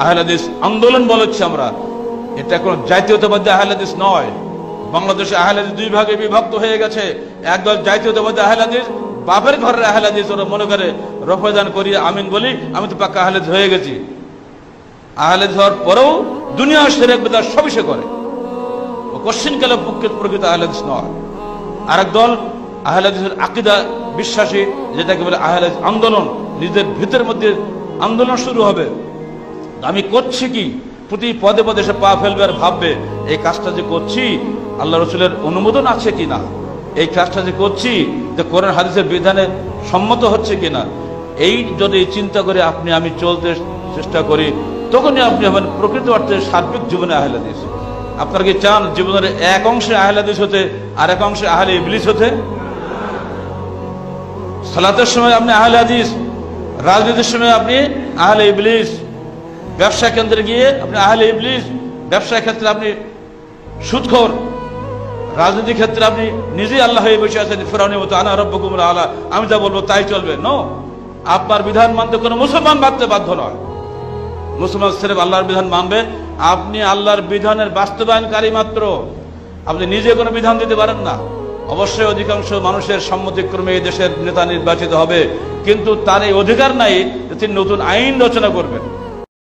আহলে হাদিস আন্দোলন বলেছি আমরা, এটা কোনো জাতীয়তাবাদী আহলে হাদিস নয়। বাংলাদেশে আহলে হাদিস দুই ভাগে বিভক্ত হয়ে গেছে। একদল জাতীয়তাবাদী আহলে হাদিস, বাপের ঘরের আহলে হাদিস, ওরা মনে করে রফাদান করি আমিন বলি আমি তো পাক্কা আহলে হাদিস হয়ে গেছি। আহলে হাদিস হওয়ার পরেও দুনিয়া শিরক বিদআত সবই সে করে, ও কোশ্চিন কালে প্রকৃত আহলে হাদিস নয়। আরেক দল আহলে হাদিসের আকীদা বিশ্বাসী, যেটাকে বলে আহলে হাদিস আন্দোলন, নিজের ভিতরের মধ্যে আন্দোলন শুরু হবে, আমি করছি কি, প্রতি পদে পদে সে পা ফেলবে আর ভাববে এই কাজটা যে করছি আল্লাহ রসুলের অনুমোদন আছে কিনা, এই কাজটা যে করছি যে কোরআন হাদিসের বিধানে সম্মত হচ্ছে কিনা। এই যদি চিন্তা করে আপনি আমি চলতে চেষ্টা করি, তখনই আপনি হবেন প্রকৃত অর্থে সার্বিক জীবনে আহলে হাদিস। আপনারা কি চান জীবনের এক অংশে আহলে হাদিস হতে আর এক অংশে আহলে ইবলিস হতে? সালাতের সময় আপনি আহলে হাদিস, রাজনীতির সময় আপনি আহলে ইবলিস, ব্যবসা কেন্দ্রে গিয়ে আপনি আহলে ইবলিস, ব্যবসার ক্ষেত্রে আপনি সুদখোর, রাজনীতির ক্ষেত্রে আপনি নিজেই আল্লাহ হয়ে বসে আছেন, ফিরআউনের মতো আনা রাব্বুকুমুল আলা, আমি যা বলবো তাই চলবে। নো, আপনার বিধান মানতে কোনো মুসলমান মানতে বাধ্য নয়। মুসলমান সির্ফ আল্লাহর বিধান মানবে, আপনি আল্লাহর বিধানের বাস্তবায়নকারী মাত্র, আপনি নিজে কোনো বিধান দিতে পারেন না। অবশ্যই অধিকাংশ মানুষের সম্মতিক্রমে এই দেশের নেতা নির্বাচিত হবে, কিন্তু তার এই অধিকার নাই যে তিনি নতুন আইন রচনা করবেন।